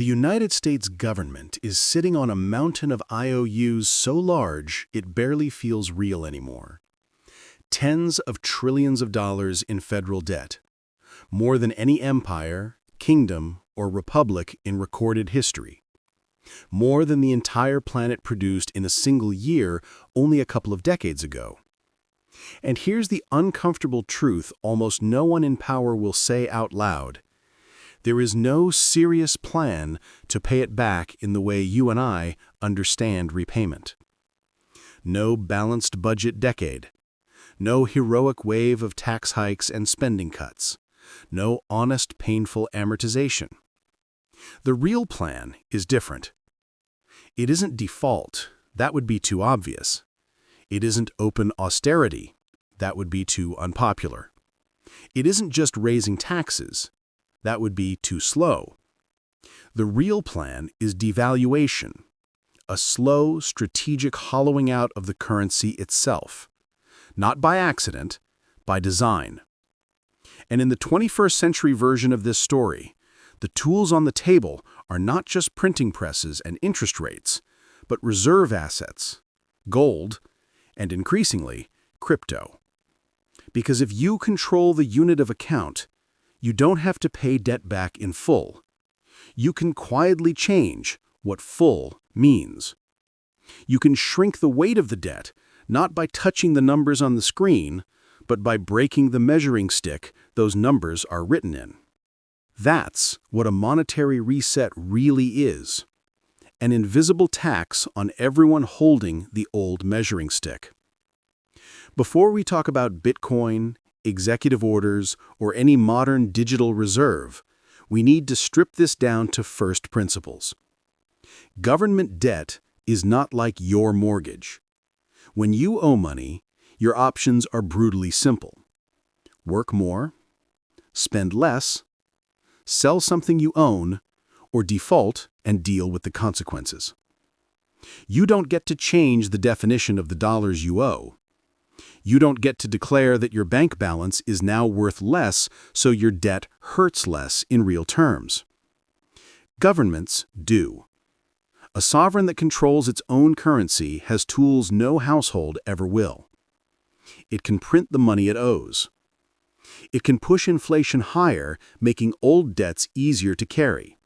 The United States government is sitting on a mountain of IOUs so large it barely feels real anymore. Tens of trillions of dollars in federal debt, more than any empire, kingdom, or republic in recorded history. More than the entire planet produced in a single year only a couple of decades ago. And here's the uncomfortable truth almost no one in power will say out loud. There is no serious plan to pay it back in the way you and I understand repayment. No balanced budget decade. No heroic wave of tax hikes and spending cuts. No honest, painful amortization. The real plan is different. It isn't default. That would be too obvious. It isn't open austerity. That would be too unpopular. It isn't just raising taxes. That would be too slow. The real plan is devaluation, a slow, strategic hollowing out of the currency itself. Not by accident, by design. And in the 21st century version of this story, the tools on the table are not just printing presses and interest rates, but reserve assets, gold, and increasingly, crypto. Because if you control the unit of account, you don't have to pay debt back in full. You can quietly change what full means. You can shrink the weight of the debt, not by touching the numbers on the screen, but by breaking the measuring stick those numbers are written in. That's what a monetary reset really is. An invisible tax on everyone holding the old measuring stick. Before we talk about Bitcoin, executive orders, or any modern digital reserve, we need to strip this down to first principles. Government debt is not like your mortgage. When you owe money, your options are brutally simple. Work more, spend less, sell something you own, or default and deal with the consequences. You don't get to change the definition of the dollars you owe. You don't get to declare that your bank balance is now worth less, so your debt hurts less in real terms. Governments do. A sovereign that controls its own currency has tools no household ever will. It can print the money it owes. It can push inflation higher, making old debts easier to carry.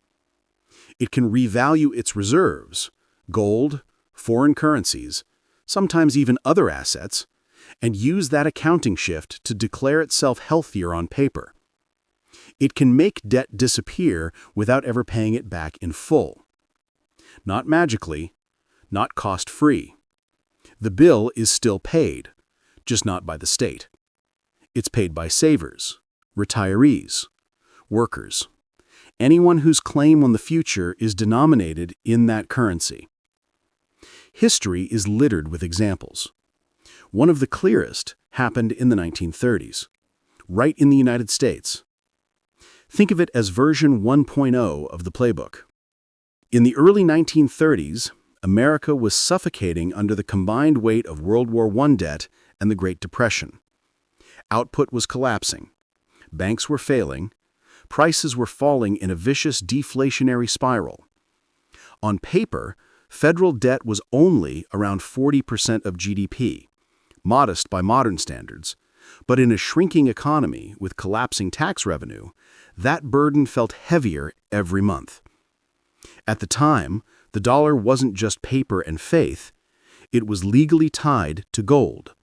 It can revalue its reserves, gold, foreign currencies, sometimes even other assets, and use that accounting shift to declare itself healthier on paper. It can make debt disappear without ever paying it back in full. Not magically, not cost-free. The bill is still paid, just not by the state. It's paid by savers, retirees, workers, anyone whose claim on the future is denominated in that currency. History is littered with examples. One of the clearest happened in the 1930s, right in the United States. Think of it as version 1.0 of the playbook. In the early 1930s, America was suffocating under the combined weight of World War I debt and the Great Depression. Output was collapsing, banks were failing, prices were falling in a vicious deflationary spiral. On paper, federal debt was only around 40% of GDP. Modest by modern standards, but in a shrinking economy with collapsing tax revenue, that burden felt heavier every month. At the time, the dollar wasn't just paper and faith, it was legally tied to gold.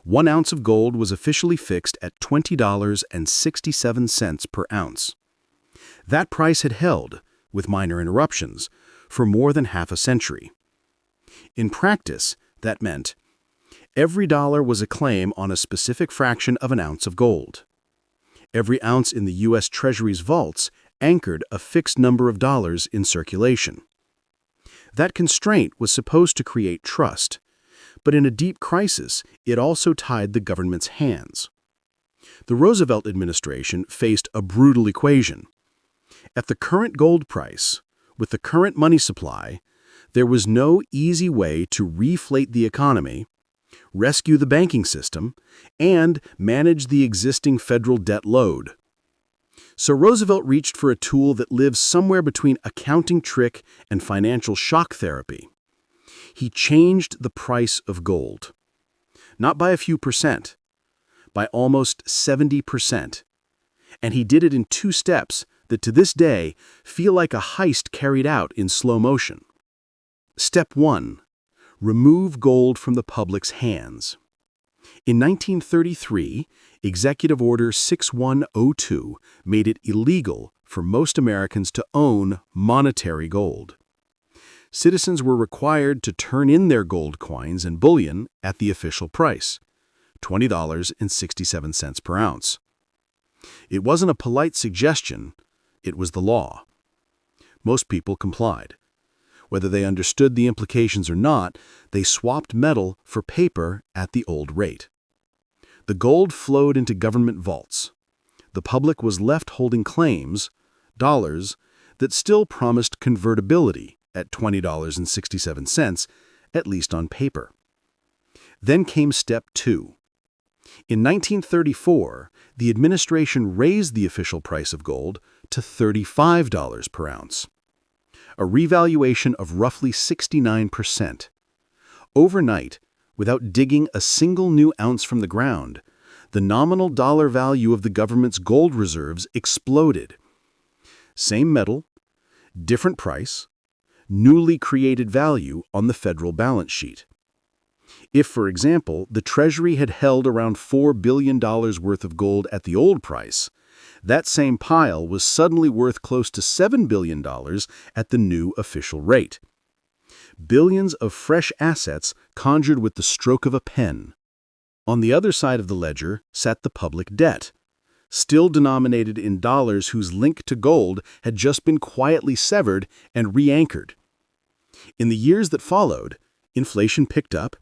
1 ounce of gold was officially fixed at $20.67 per ounce. That price had held, with minor interruptions, for more than half a century. In practice, that meant every dollar was a claim on a specific fraction of an ounce of gold. Every ounce in the U.S. Treasury's vaults anchored a fixed number of dollars in circulation. That constraint was supposed to create trust, but in a deep crisis, it also tied the government's hands. The Roosevelt administration faced a brutal equation. At the current gold price, with the current money supply, there was no easy way to reflate the economy, rescue the banking system, and manage the existing federal debt load. So Roosevelt reached for a tool that lives somewhere between accounting trick and financial shock therapy. He changed the price of gold. Not by a few percent, by almost 70%. And he did it in 2 steps that to this day feel like a heist carried out in slow motion. Step 1. Remove gold from the public's hands. In 1933, Executive Order 6102 made it illegal for most Americans to own monetary gold. Citizens were required to turn in their gold coins and bullion at the official price, $20.67 per ounce. It wasn't a polite suggestion, it was the law. Most people complied. Whether they understood the implications or not, they swapped metal for paper at the old rate. The gold flowed into government vaults. The public was left holding claims, dollars, that still promised convertibility at $20.67, at least on paper. Then came step 2. In 1934, the administration raised the official price of gold to $35 per ounce, a revaluation of roughly 69%. Overnight, without digging a single new ounce from the ground, the nominal dollar value of the government's gold reserves exploded. Same metal, different price, newly created value on the federal balance sheet. If, for example, the Treasury had held around $4 billion worth of gold at the old price, that same pile was suddenly worth close to $7 billion at the new official rate. Billions of fresh assets conjured with the stroke of a pen. On the other side of the ledger sat the public debt, still denominated in dollars whose link to gold had just been quietly severed and re-anchored. In the years that followed, inflation picked up,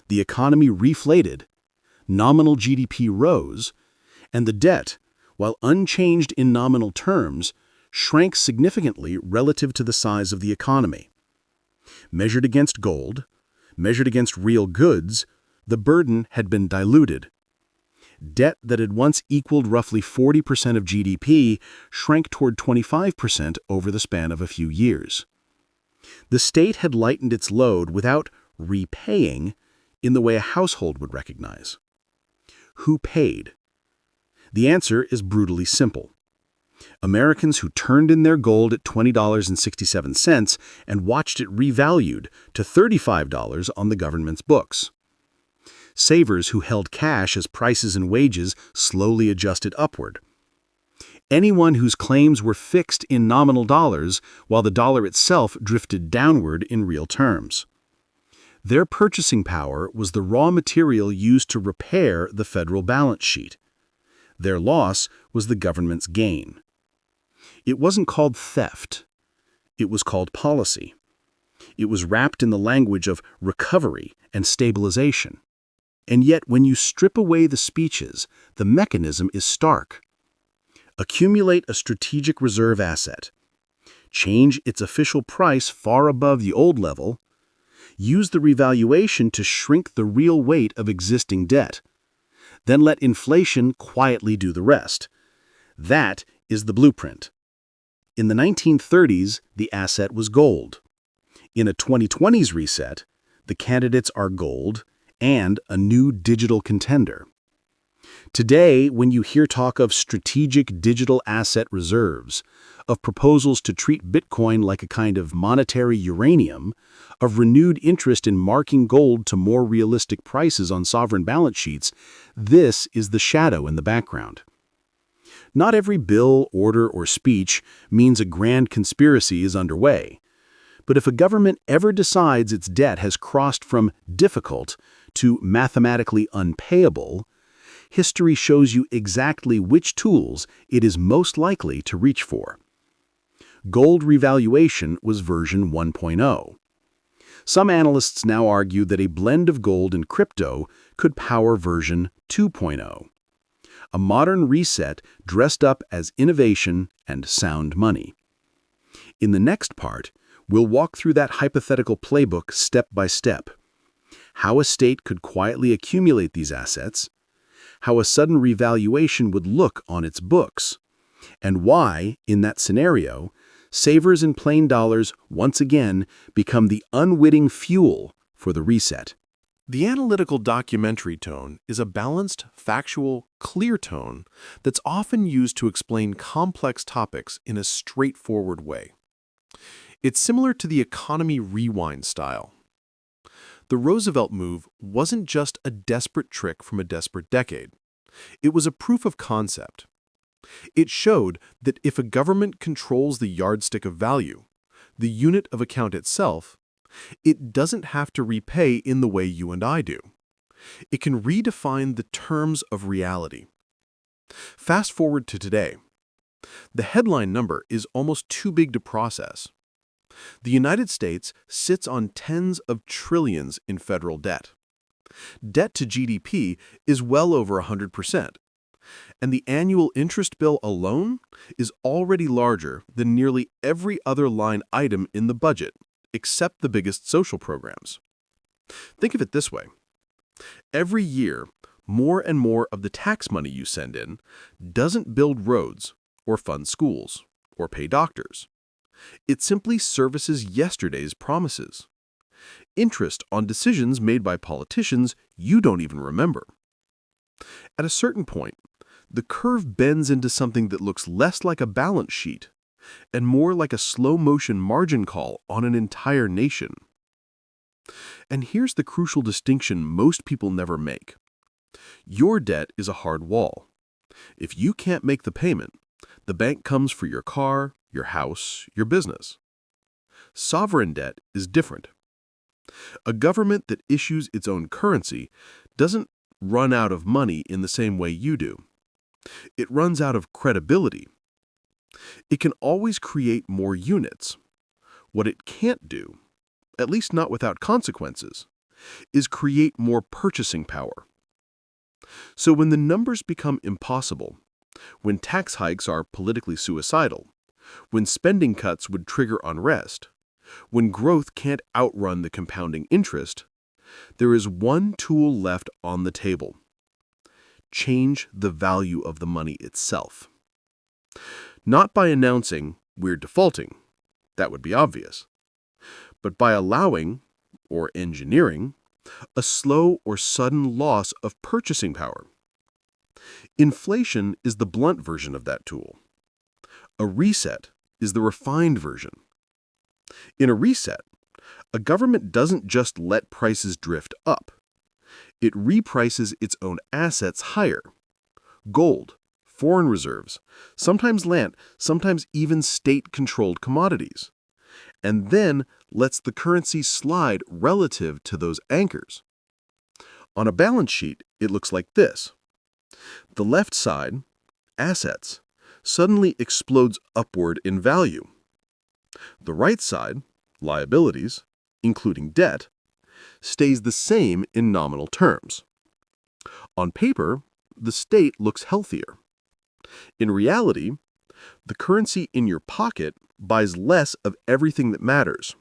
the economy reflated, nominal GDP rose, and the debt, while unchanged in nominal terms, shrank significantly relative to the size of the economy. Measured against gold, measured against real goods, the burden had been diluted. Debt that had once equaled roughly 40% of GDP shrank toward 25% over the span of a few years. The state had lightened its load without repaying in the way a household would recognize. Who paid? The answer is brutally simple. Americans who turned in their gold at $20.67 and watched it revalued to $35 on the government's books. Savers who held cash as prices and wages slowly adjusted upward. Anyone whose claims were fixed in nominal dollars while the dollar itself drifted downward in real terms. Their purchasing power was the raw material used to repair the federal balance sheet. Their loss was the government's gain. It wasn't called theft. It was called policy. It was wrapped in the language of recovery and stabilization. And yet, when you strip away the speeches, the mechanism is stark. Accumulate a strategic reserve asset. Change its official price far above the old level. Use the revaluation to shrink the real weight of existing debt. Then let inflation quietly do the rest. That is the blueprint. In the 1930s, the asset was gold. In a 2020s reset, the candidates are gold and a new digital contender. Today, when you hear talk of strategic digital asset reserves, of proposals to treat Bitcoin like a kind of monetary uranium, of renewed interest in marking gold to more realistic prices on sovereign balance sheets, this is the shadow in the background. Not every bill, order, or speech means a grand conspiracy is underway. But if a government ever decides its debt has crossed from difficult to mathematically unpayable, history shows you exactly which tools it is most likely to reach for. Gold revaluation was version 1.0. Some analysts now argue that a blend of gold and crypto could power version 2.0. A modern reset dressed up as innovation and sound money. In the next part, we'll walk through that hypothetical playbook step by step. How a state could quietly accumulate these assets, how a sudden revaluation would look on its books, and why, in that scenario, savers in plain dollars once again become the unwitting fuel for the reset. The analytical documentary tone is a balanced, factual, clear tone that's often used to explain complex topics in a straightforward way. It's similar to the economy rewind style. The Roosevelt move wasn't just a desperate trick from a desperate decade. It was a proof of concept. It showed that if a government controls the yardstick of value, the unit of account itself, it doesn't have to repay in the way you and I do. It can redefine the terms of reality. Fast forward to today. The headline number is almost too big to process. The United States sits on tens of trillions in federal debt. Debt to GDP is well over 100%, and the annual interest bill alone is already larger than nearly every other line item in the budget, except the biggest social programs. Think of it this way. Every year, more and more of the tax money you send in doesn't build roads or fund schools or pay doctors. It simply services yesterday's promises. Interest on decisions made by politicians you don't even remember. At a certain point, the curve bends into something that looks less like a balance sheet and more like a slow-motion margin call on an entire nation. And here's the crucial distinction most people never make. Your debt is a hard wall. If you can't make the payment, the bank comes for your car, your house, your business. Sovereign debt is different. A government that issues its own currency doesn't run out of money in the same way you do. It runs out of credibility. It can always create more units. What it can't do, at least not without consequences, is create more purchasing power. So when the numbers become impossible, when tax hikes are politically suicidal, when spending cuts would trigger unrest, when growth can't outrun the compounding interest, there is one tool left on the table. Change the value of the money itself. Not by announcing, we're defaulting, that would be obvious, but by allowing, or engineering, a slow or sudden loss of purchasing power. Inflation is the blunt version of that tool. A reset is the refined version. In a reset, a government doesn't just let prices drift up. It reprices its own assets higher. Gold, foreign reserves, sometimes land, sometimes even state-controlled commodities. And then lets the currency slide relative to those anchors. On a balance sheet, it looks like this. The left side, assets, suddenly explodes upward in value. The right side, liabilities, including debt, stays the same in nominal terms. On paper, the state looks healthier. In reality, the currency in your pocket buys less of everything that matters.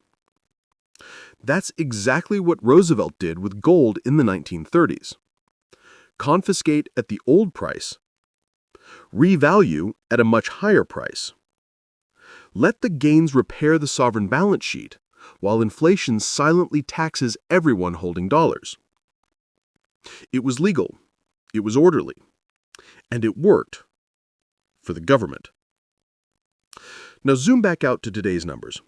That's exactly what Roosevelt did with gold in the 1930s. Confiscate at the old price, revalue at a much higher price. Let the gains repair the sovereign balance sheet, while inflation silently taxes everyone holding dollars. It was legal, it was orderly, and it worked for the government. Now zoom back out to today's numbers.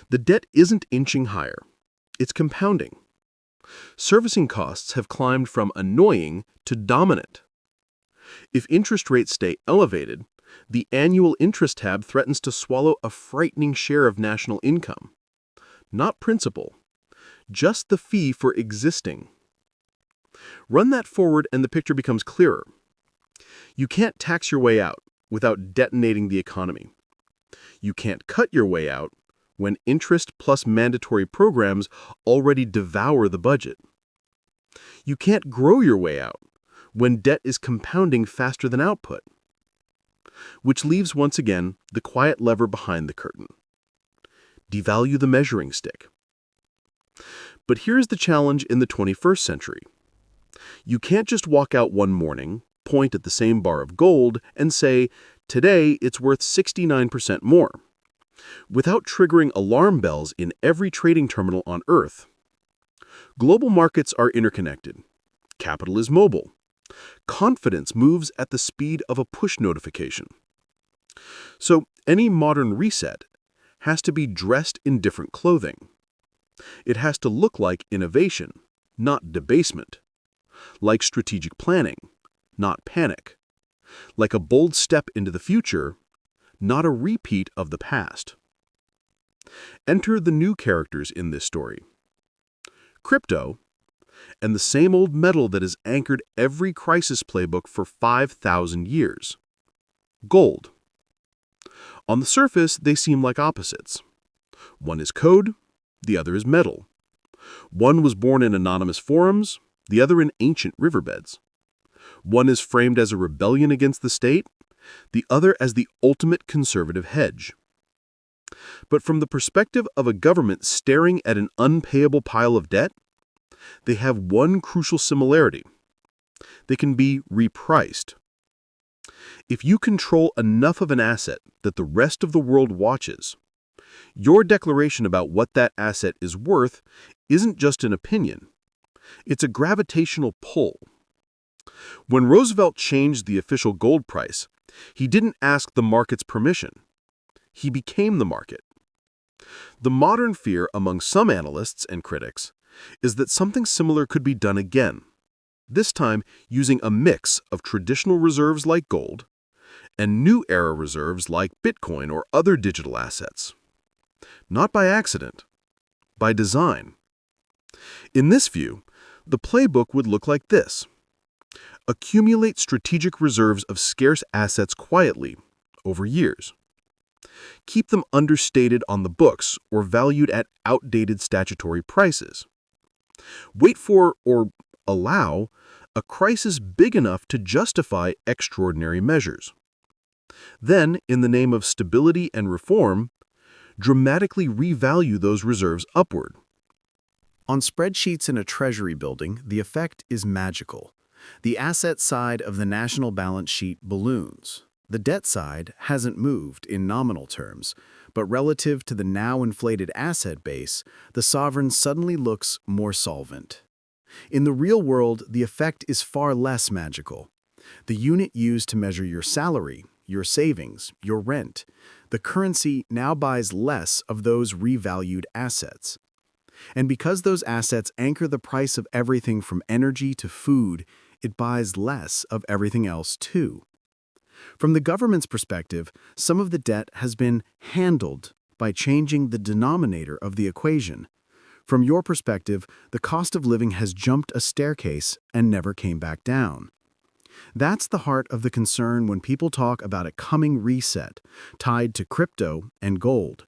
The debt isn't inching higher, it's compounding. Servicing costs have climbed from annoying to dominant. If interest rates stay elevated, the annual interest tab threatens to swallow a frightening share of national income. Not principal, just the fee for existing. Run that forward and the picture becomes clearer. You can't tax your way out without detonating the economy. You can't cut your way out when interest plus mandatory programs already devour the budget. You can't grow your way out when debt is compounding faster than output. Which leaves once again the quiet lever behind the curtain. Devalue the measuring stick. But here's the challenge in the 21st century. You can't just walk out one morning, point at the same bar of gold, and say, Today, it's worth 69% more, without triggering alarm bells in every trading terminal on Earth. Global markets are interconnected. Capital is mobile. Confidence moves at the speed of a push notification. So, any modern reset has to be dressed in different clothing. It has to look like innovation, not debasement. Like strategic planning, not panic. Like a bold step into the future, not a repeat of the past. Enter the new characters in this story. Crypto, and the same old metal that has anchored every crisis playbook for 5,000 years. Gold. On the surface, they seem like opposites. One is code, the other is metal. One was born in anonymous forums, the other in ancient riverbeds. One is framed as a rebellion against the state, the other as the ultimate conservative hedge. But from the perspective of a government staring at an unpayable pile of debt, they have one crucial similarity. They can be repriced. If you control enough of an asset that the rest of the world watches, your declaration about what that asset is worth isn't just an opinion. It's a gravitational pull. When Roosevelt changed the official gold price, he didn't ask the market's permission. He became the market. The modern fear among some analysts and critics is that something similar could be done again, this time using a mix of traditional reserves like gold and new era reserves like Bitcoin or other digital assets. Not by accident, by design. In this view, the playbook would look like this. Accumulate strategic reserves of scarce assets quietly, over years. Keep them understated on the books or valued at outdated statutory prices. Wait for, or allow, a crisis big enough to justify extraordinary measures. Then, in the name of stability and reform, dramatically revalue those reserves upward. On spreadsheets in a treasury building, the effect is magical. The asset side of the national balance sheet balloons. The debt side hasn't moved in nominal terms, but relative to the now inflated asset base, the sovereign suddenly looks more solvent. In the real world, the effect is far less magical. The unit used to measure your salary, your savings, your rent, the currency now buys less of those revalued assets. And because those assets anchor the price of everything from energy to food, it buys less of everything else too. From the government's perspective, some of the debt has been handled by changing the denominator of the equation. From your perspective, the cost of living has jumped a staircase and never came back down. That's the heart of the concern when people talk about a coming reset tied to crypto and gold.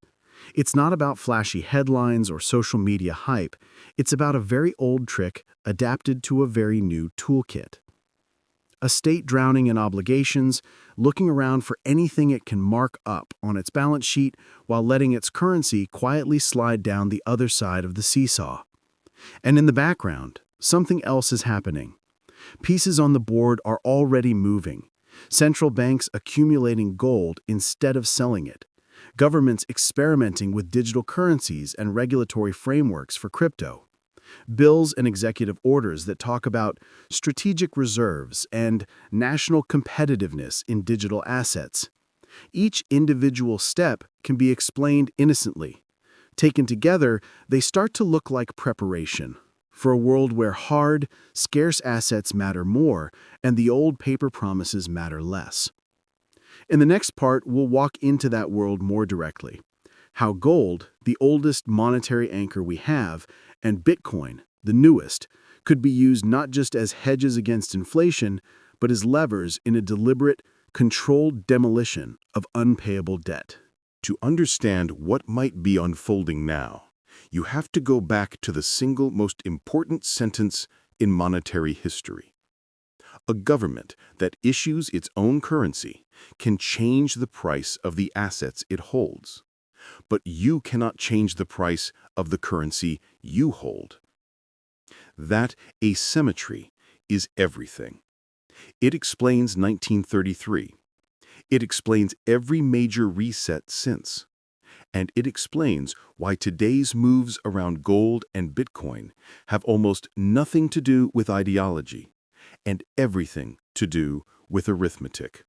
It's not about flashy headlines or social media hype. It's about a very old trick adapted to a very new toolkit. A state drowning in obligations, looking around for anything it can mark up on its balance sheet while letting its currency quietly slide down the other side of the seesaw. And in the background, something else is happening. Pieces on the board are already moving. Central banks accumulating gold instead of selling it. Governments experimenting with digital currencies and regulatory frameworks for crypto. Bills and executive orders that talk about strategic reserves and national competitiveness in digital assets. Each individual step can be explained innocently. Taken together, they start to look like preparation for a world where hard, scarce assets matter more and the old paper promises matter less. In the next part, we'll walk into that world more directly. How gold, the oldest monetary anchor we have, and Bitcoin, the newest, could be used not just as hedges against inflation, but as levers in a deliberate, controlled demolition of unpayable debt. To understand what might be unfolding now, you have to go back to the single most important sentence in monetary history. A government that issues its own currency can change the price of the assets it holds. But you cannot change the price of the currency you hold. That asymmetry is everything. It explains 1933. It explains every major reset since. And it explains why today's moves around gold and Bitcoin have almost nothing to do with ideology and everything to do with arithmetic.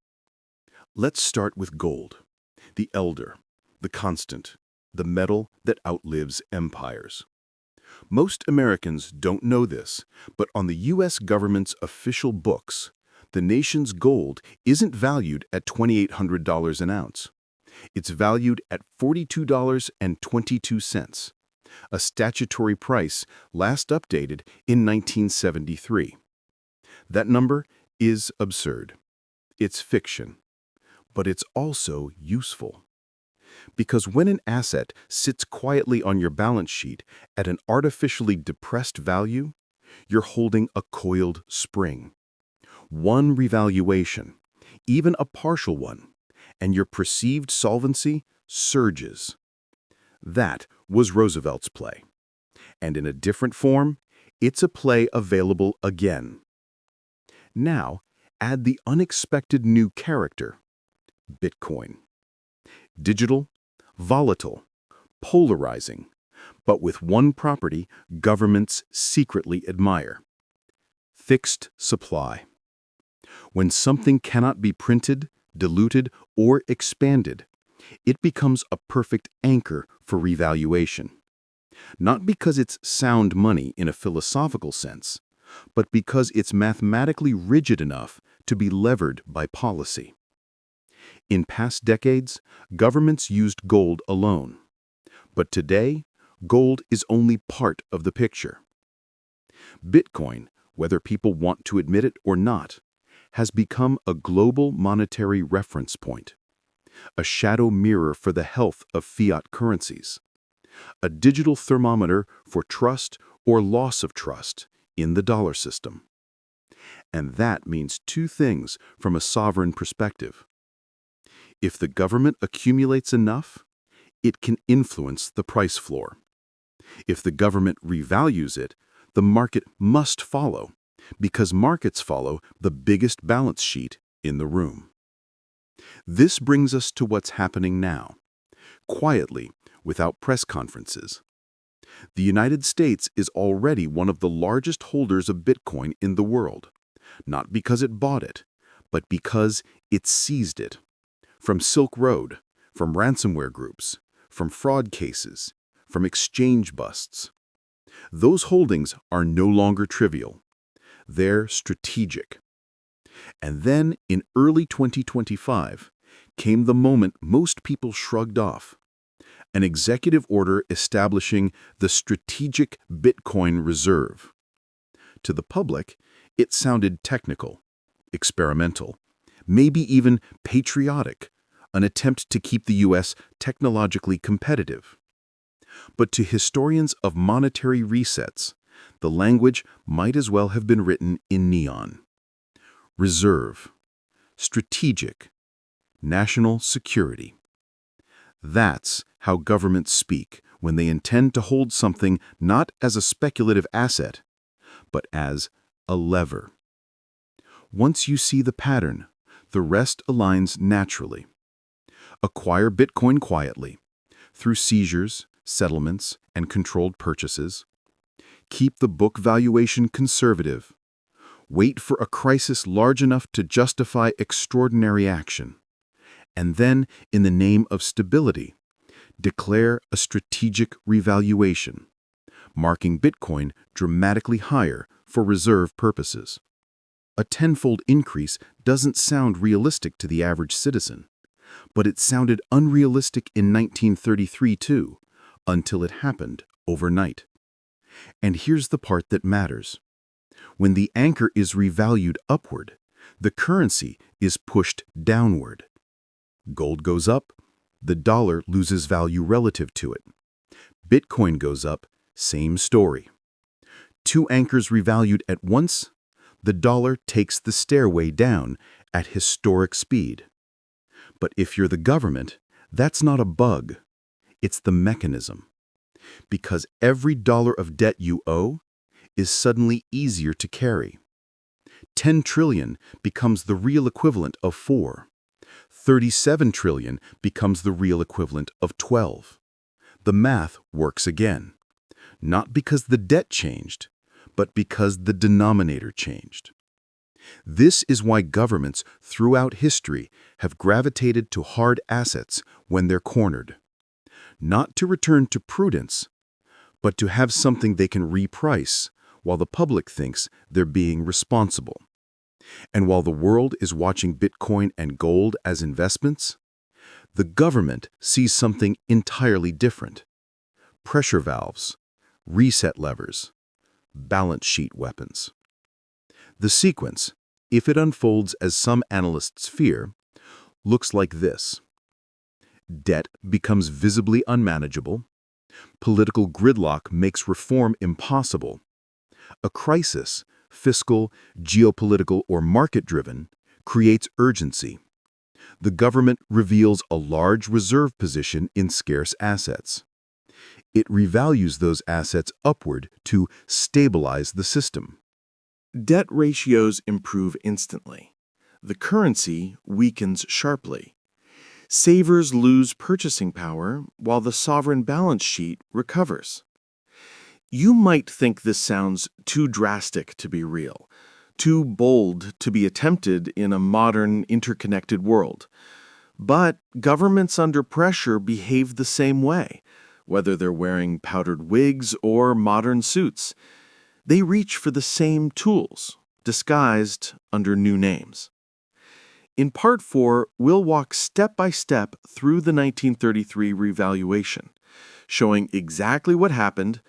Let's start with gold, the elder, the constant, the metal that outlives empires. Most Americans don't know this, but on the U.S. government's official books, the nation's gold isn't valued at $2,800 an ounce. It's valued at $42.22, a statutory price last updated in 1973. That number is absurd. It's fiction, but it's also useful. Because when an asset sits quietly on your balance sheet at an artificially depressed value, you're holding a coiled spring. One revaluation, even a partial one, and your perceived solvency surges. That was Roosevelt's play. And in a different form, it's a play available again. Now, add the unexpected new character, Bitcoin. Digital, volatile, polarizing, but with one property governments secretly admire: fixed supply. When something cannot be printed, diluted, or expanded, it becomes a perfect anchor for revaluation. Not because it's sound money in a philosophical sense, but because it's mathematically rigid enough to be levered by policy. In past decades, governments used gold alone. But today, gold is only part of the picture. Bitcoin, whether people want to admit it or not, has become a global monetary reference point, a shadow mirror for the health of fiat currencies, a digital thermometer for trust or loss of trust in the dollar system. And that means two things from a sovereign perspective. If the government accumulates enough, it can influence the price floor. If the government revalues it, the market must follow, because markets follow the biggest balance sheet in the room. This brings us to what's happening now, quietly, without press conferences. The United States is already one of the largest holders of Bitcoin in the world, not because it bought it, but because it seized it. From Silk Road, from ransomware groups, from fraud cases, from exchange busts. Those holdings are no longer trivial. They're strategic. And then, in early 2025, came the moment most people shrugged off: an executive order establishing the Strategic Bitcoin Reserve. To the public, it sounded technical, experimental, maybe even patriotic, an attempt to keep the U.S. technologically competitive. But to historians of monetary resets, the language might as well have been written in neon. Reserve, strategic, national security. That's how governments speak when they intend to hold something not as a speculative asset, but as a lever. Once you see the pattern, the rest aligns naturally. Acquire Bitcoin quietly, through seizures, settlements, and controlled purchases. Keep the book valuation conservative. Wait for a crisis large enough to justify extraordinary action. And then, in the name of stability, declare a strategic revaluation, marking Bitcoin dramatically higher for reserve purposes. A tenfold increase doesn't sound realistic to the average citizen, but it sounded unrealistic in 1933 too, until it happened overnight. And here's the part that matters. When the anchor is revalued upward, the currency is pushed downward. Gold goes up, the dollar loses value relative to it. Bitcoin goes up, same story. Two anchors revalued at once, the dollar takes the stairway down at historic speed. But if you're the government, that's not a bug. It's the mechanism. Because every dollar of debt you owe is suddenly easier to carry. 10 trillion becomes the real equivalent of 4. $37 trillion becomes the real equivalent of 12. The math works again. Not because the debt changed, but because the denominator changed. This is why governments throughout history have gravitated to hard assets when they're cornered. Not to return to prudence, but to have something they can reprice while the public thinks they're being responsible. And while the world is watching Bitcoin and gold as investments, the government sees something entirely different. Pressure valves, reset levers, balance sheet weapons. The sequence, if it unfolds as some analysts fear, looks like this. Debt becomes visibly unmanageable. Political gridlock makes reform impossible. A crisis, fiscal, geopolitical, or market-driven, creates urgency. The government reveals a large reserve position in scarce assets. It revalues those assets upward to stabilize the system. Debt ratios improve instantly. The currency weakens sharply. Savers lose purchasing power while the sovereign balance sheet recovers. You might think this sounds too drastic to be real, too bold to be attempted in a modern, interconnected world. But governments under pressure behave the same way, whether they're wearing powdered wigs or modern suits. They reach for the same tools, disguised under new names. In Part 4, we'll walk step by step through the 1933 revaluation, showing exactly what happened,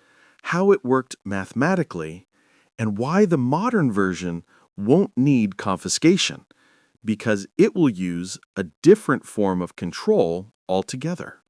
how it worked mathematically, and why the modern version won't need confiscation, because it will use a different form of control altogether.